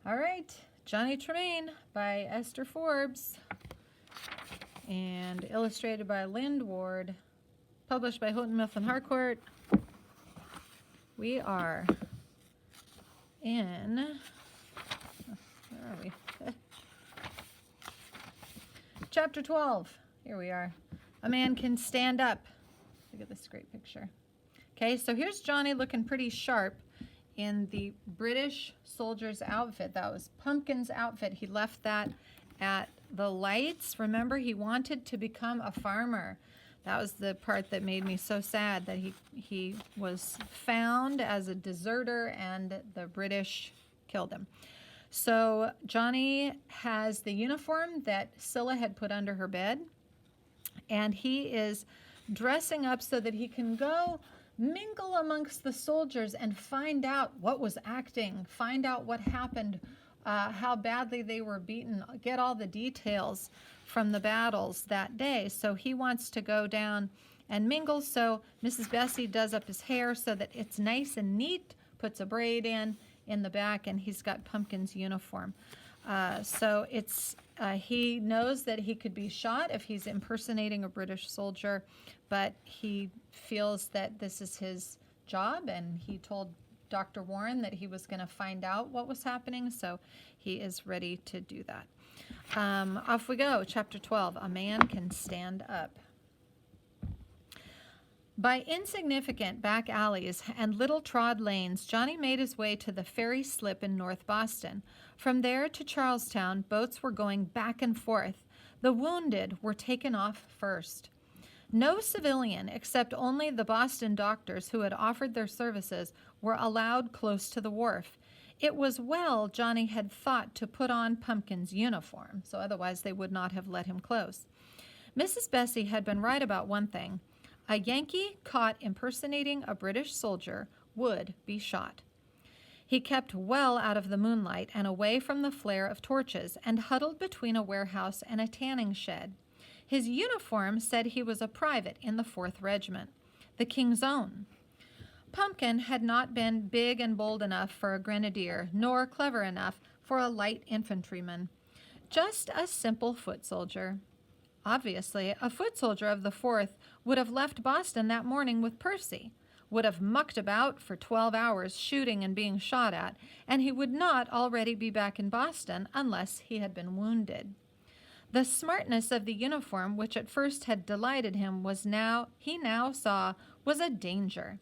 All right, Johnny Tremain by Esther Forbes and illustrated by Lynd Ward, published by Houghton Mifflin Harcourt. We are in, where are we? Chapter 12. Here we are. A man can stand up. Look at this great picture. Okay, so here's Johnny looking pretty sharp in the British soldier's outfit. That was Pumpkin's outfit. He left that at the lights. Remember, he wanted to become a farmer. That was the part that made me so sad, that he was found as a deserter and the British killed him. So Johnny has the uniform that Scylla had put under her bed, and he is dressing up so that he can go mingle amongst the soldiers and find out what was acting, find out what happened, how badly they were beaten, get all the details from the battles that day. So he wants to go down and mingle. So Mrs. Bessie does up his hair so that it's nice and neat, puts a braid in the back, and he's got Pumpkin's uniform. So it's he knows that he could be shot if he's impersonating a British soldier, but he feels that this is his job, and he told Dr. Warren that he was going to find out what was happening, so he is ready to do that. Off we go. Chapter 12, A Man Can Stand Up. By insignificant back alleys and little trod lanes, Johnny made his way to the ferry slip in North Boston. From there to Charlestown, boats were going back and forth. The wounded were taken off first. No civilian, except only the Boston doctors who had offered their services, were allowed close to the wharf. It was well Johnny had thought to put on Pumpkin's uniform, so otherwise they would not have let him close. Mrs. Bessie had been right about one thing. A Yankee caught impersonating a British soldier would be shot. He kept well out of the moonlight and away from the flare of torches, and huddled between a warehouse and a tanning shed. His uniform said he was a private in the 4th Regiment, the King's Own. Pumpkin had not been big and bold enough for a grenadier, nor clever enough for a light infantryman. Just a simple foot soldier. Obviously, a foot soldier of the 4th would have left Boston that morning with Percy, would have mucked about for 12 hours shooting and being shot at, and he would not already be back in Boston unless he had been wounded. The smartness of the uniform, which at first had delighted him, he now saw was a danger.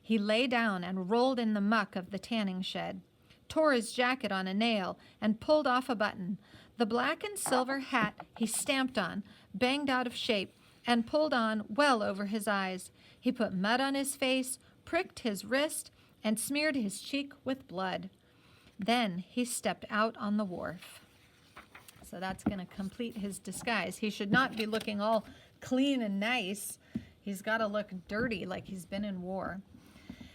He lay down and rolled in the muck of the tanning shed, tore his jacket on a nail, and pulled off a button. The black and silver hat he stamped on, banged out of shape, and pulled on well over his eyes. He put mud on his face, pricked his wrist, and smeared his cheek with blood. Then he stepped out on the wharf. So that's going to complete his disguise. He should not be looking all clean and nice. He's got to look dirty, like he's been in war.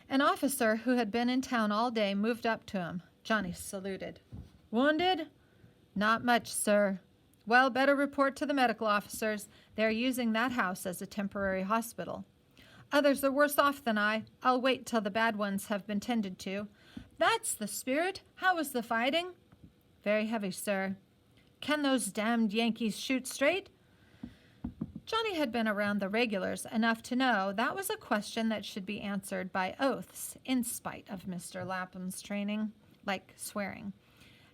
An officer who had been in town all day moved up to him. Johnny saluted. "Wounded?" "Not much, sir." "Well, better report to the medical officers. They're using that house as a temporary hospital." "Others are worse off than I. I'll wait till the bad ones have been tended to." "That's the spirit. How was the fighting?" "Very heavy, sir." "Can those damned Yankees shoot straight?" Johnny had been around the regulars enough to know that was a question that should be answered by oaths, in spite of Mr. Lapham's training, like swearing.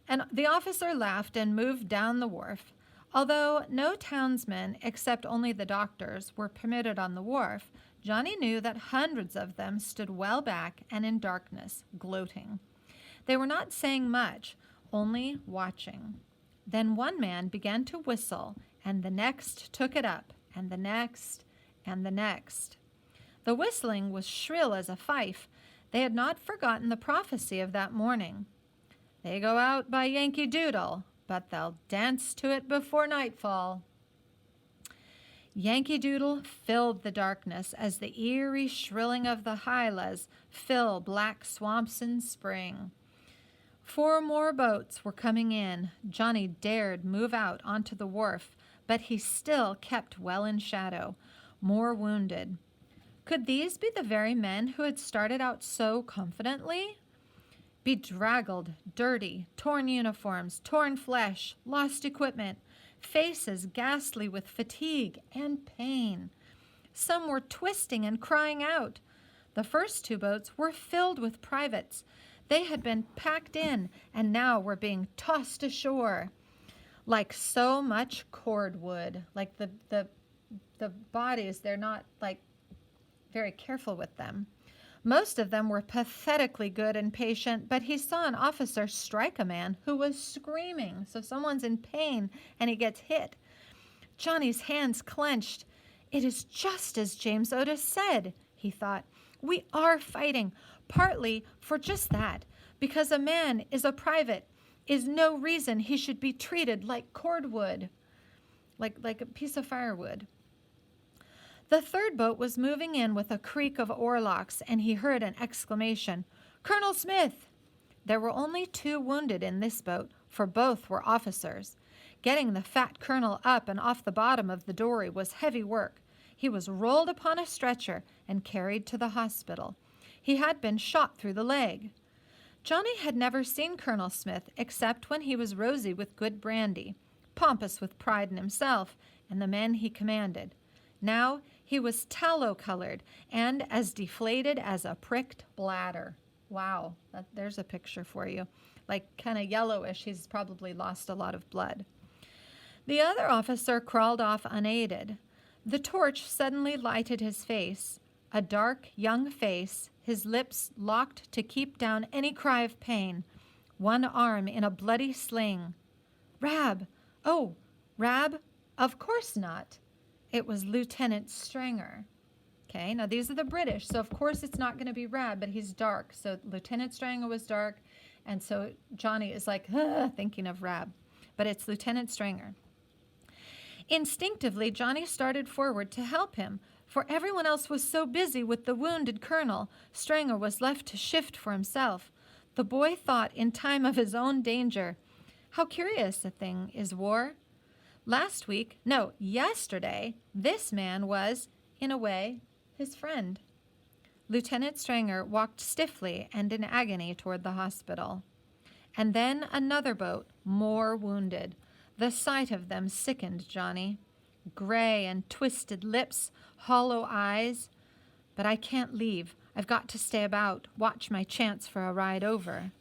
And the officer laughed and moved down the wharf. Although no townsmen, except only the doctors, were permitted on the wharf, Johnny knew that hundreds of them stood well back and in darkness, gloating. They were not saying much, only watching. Then one man began to whistle, and the next took it up, and the next, and the next. The whistling was shrill as a fife. They had not forgotten the prophecy of that morning. "They go out by Yankee Doodle, but they'll dance to it before nightfall." Yankee Doodle filled the darkness as the eerie shrilling of the hylas fill black swamps in spring. 4 more boats were coming in. Johnny dared move out onto the wharf, but he still kept well in shadow. More wounded. Could these be the very men who had started out so confidently? Bedraggled, dirty, torn uniforms, torn flesh, lost equipment, faces ghastly with fatigue and pain. Some were twisting and crying out. The first two boats were filled with privates. They had been packed in and now were being tossed ashore like so much cordwood. Like the bodies, they're not like very careful with them. Most of them were pathetically good and patient, but he saw an officer strike a man who was screaming. So someone's in pain and he gets hit. Johnny's hands clenched. It is just as James Otis said, he thought. We are fighting, partly for just that, because a man is a private, is no reason he should be treated like cordwood, like a piece of firewood. The third boat was moving in with a creak of oarlocks, and he heard an exclamation, "Colonel Smith!" There were only 2 wounded in this boat, for both were officers. Getting the fat colonel up and off the bottom of the dory was heavy work. He was rolled upon a stretcher and carried to the hospital. He had been shot through the leg. Johnny had never seen Colonel Smith except when he was rosy with good brandy, pompous with pride in himself and the men he commanded. Now he was tallow-colored and as deflated as a pricked bladder. Wow, there's a picture for you. Like kind of yellowish. He's probably lost a lot of blood. The other officer crawled off unaided. The torch suddenly lighted his face, a dark, young face, his lips locked to keep down any cry of pain, one arm in a bloody sling. Rab! Oh, Rab? Of course not. It was Lieutenant Stranger. Okay, now these are the British, so of course it's not going to be Rab, but he's dark. So Lieutenant Stranger was dark, and so Johnny is like, thinking of Rab. But it's Lieutenant Stranger. Instinctively, Johnny started forward to help him, for everyone else was so busy with the wounded colonel, Stranger was left to shift for himself. The boy thought in time of his own danger. How curious a thing is war. Yesterday, this man was, in a way, his friend. Lieutenant Stranger walked stiffly and in agony toward the hospital. And then another boat, more wounded. The sight of them sickened Johnny. Gray and twisted lips, hollow eyes. But I can't leave. I've got to stay about, watch my chance for a ride over.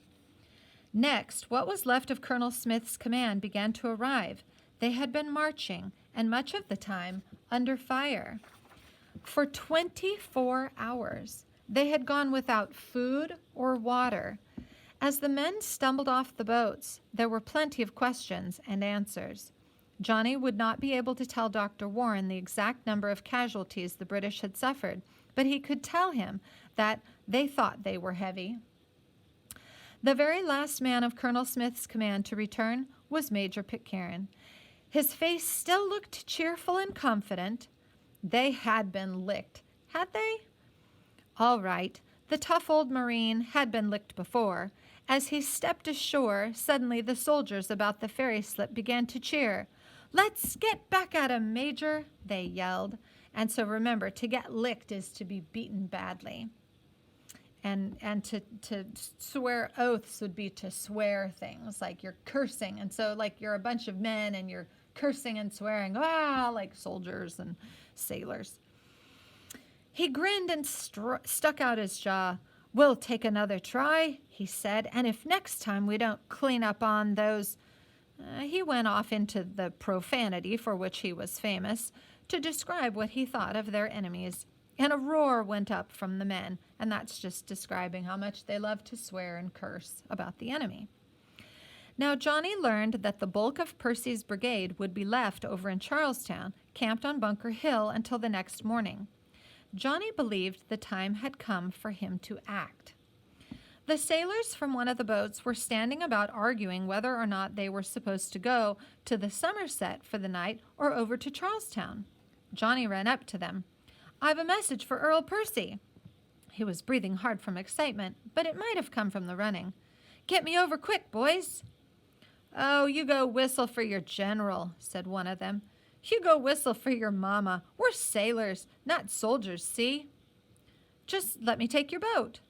Next, what was left of Colonel Smith's command began to arrive. They had been marching, and much of the time under fire. For 24 hours, they had gone without food or water. As the men stumbled off the boats, there were plenty of questions and answers. Johnny would not be able to tell Dr. Warren the exact number of casualties the British had suffered, but he could tell him that they thought they were heavy. The very last man of Colonel Smith's command to return was Major Pitcairn. His face still looked cheerful and confident. They had been licked, had they? All right, the tough old Marine had been licked before. As he stepped ashore, suddenly the soldiers about the ferry slip began to cheer. "Let's get back at 'em, Major," they yelled. And so remember, to get licked is to be beaten badly. And to swear oaths would be to swear things, like you're cursing. And so like you're a bunch of men and you're cursing and swearing, like soldiers and sailors. He grinned and stuck out his jaw. "We'll take another try," he said, "and if next time we don't clean up on those—" He went off into the profanity for which he was famous to describe what he thought of their enemies. And a roar went up from the men, and that's just describing how much they love to swear and curse about the enemy. Now Johnny learned that the bulk of Percy's brigade would be left over in Charlestown, camped on Bunker Hill until the next morning. Johnny believed the time had come for him to act. The sailors from one of the boats were standing about arguing whether or not they were supposed to go to the Somerset for the night or over to Charlestown. Johnny ran up to them. "I've a message for Earl Percy." He was breathing hard from excitement, but it might have come from the running. "Get me over quick, boys." "Oh, you go whistle for your general," said one of them. "You go whistle for your mama. We're sailors, not soldiers, see?" "Just let me take your boat."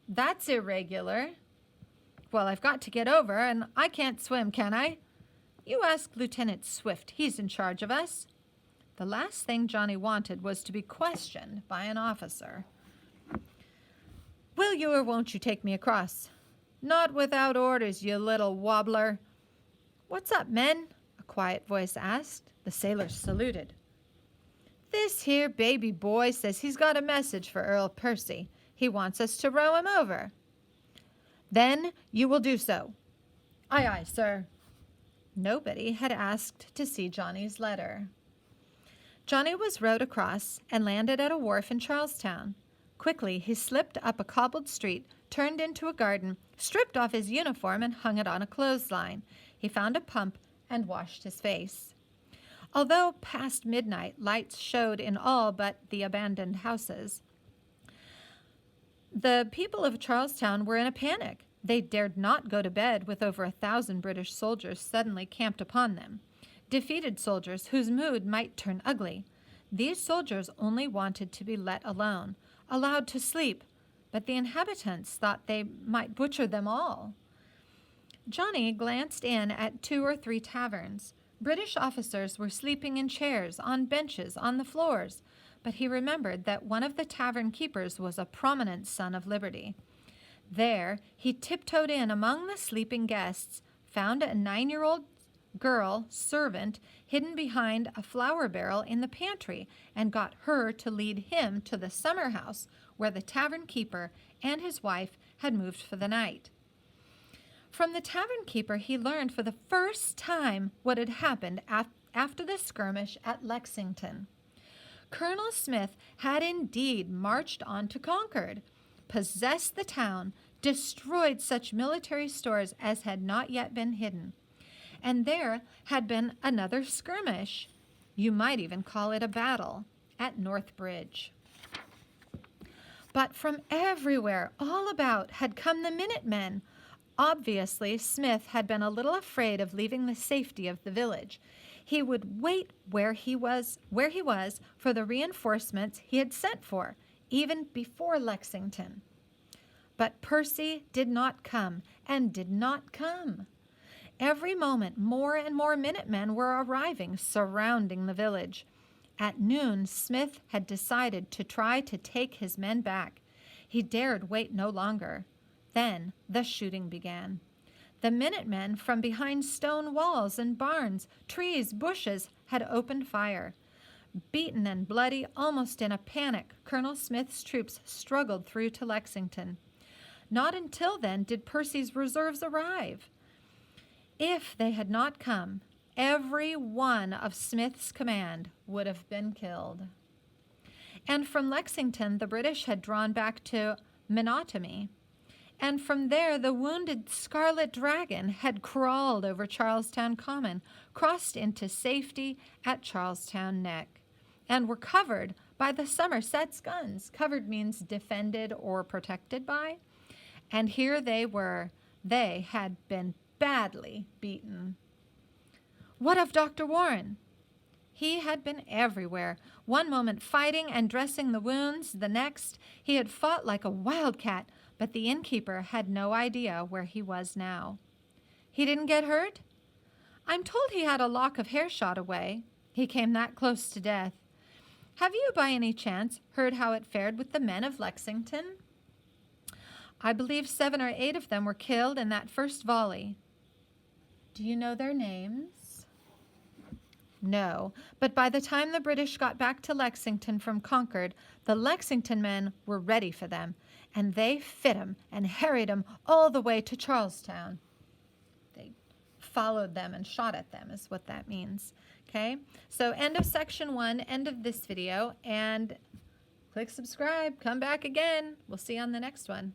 "That's irregular." Well, I've got to get over, and I can't swim, can I? You ask Lieutenant Swift. He's in charge of us. The last thing Johnny wanted was to be questioned by an officer. Will you or won't you take me across? Not without orders, you little wobbler. What's up, men? A quiet voice asked. The sailors saluted. This here baby boy says he's got a message for Earl Percy. He wants us to row him over. Then you will do so. Aye, aye, sir. Nobody had asked to see Johnny's letter. Johnny was rowed across and landed at a wharf in Charlestown. Quickly, he slipped up a cobbled street, turned into a garden, stripped off his uniform, and hung it on a clothesline. He found a pump and washed his face. Although past midnight, lights showed in all but the abandoned houses. The people of Charlestown were in a panic. They dared not go to bed with over 1,000 British soldiers suddenly camped upon them. Defeated soldiers whose mood might turn ugly. These soldiers only wanted to be let alone, allowed to sleep, but the inhabitants thought they might butcher them all. Johnny glanced in at 2 or 3 taverns. British officers were sleeping in chairs, on benches, on the floors, but he remembered that one of the tavern keepers was a prominent son of liberty. There, he tiptoed in among the sleeping guests, found a 9-year-old girl servant hidden behind a flour barrel in the pantry, and got her to lead him to the summer house where the tavern keeper and his wife had moved for the night. From the tavern keeper, he learned for the first time what had happened after the skirmish at Lexington. Colonel Smith had indeed marched on to Concord, possessed the town, destroyed such military stores as had not yet been hidden. And there had been another skirmish, you might even call it a battle, at North Bridge. But from everywhere, all about, had come the Minutemen. Obviously, Smith had been a little afraid of leaving the safety of the village. He would wait where he was for the reinforcements he had sent for, even before Lexington. But Percy did not come, and did not come. Every moment, more and more Minutemen were arriving, surrounding the village. At noon, Smith had decided to try to take his men back. He dared wait no longer. Then the shooting began. The Minutemen from behind stone walls and barns, trees, bushes, had opened fire. Beaten and bloody, almost in a panic, Colonel Smith's troops struggled through to Lexington. Not until then did Percy's reserves arrive. If they had not come, every one of Smith's command would have been killed. And from Lexington, the British had drawn back to Menotomy. And from there, the wounded Scarlet Dragon had crawled over Charlestown Common, crossed into safety at Charlestown Neck, and were covered by the Somerset's guns. Covered means defended or protected by. And here they were. They had been badly beaten. What of Dr. Warren? He had been everywhere. One moment fighting and dressing the wounds, the next he had fought like a wildcat, but the innkeeper had no idea where he was now. He didn't get hurt? I'm told he had a lock of hair shot away. He came that close to death. Have you, by any chance, heard how it fared with the men of Lexington? I believe 7 or 8 of them were killed in that first volley. Do you know their names? No, but by the time the British got back to Lexington from Concord, the Lexington men were ready for them, and they fit 'em and harried 'em all the way to Charlestown. They followed them and shot at them is what that means. Okay, so end of section 1, end of this video, and click subscribe, come back again. We'll see you on the next one.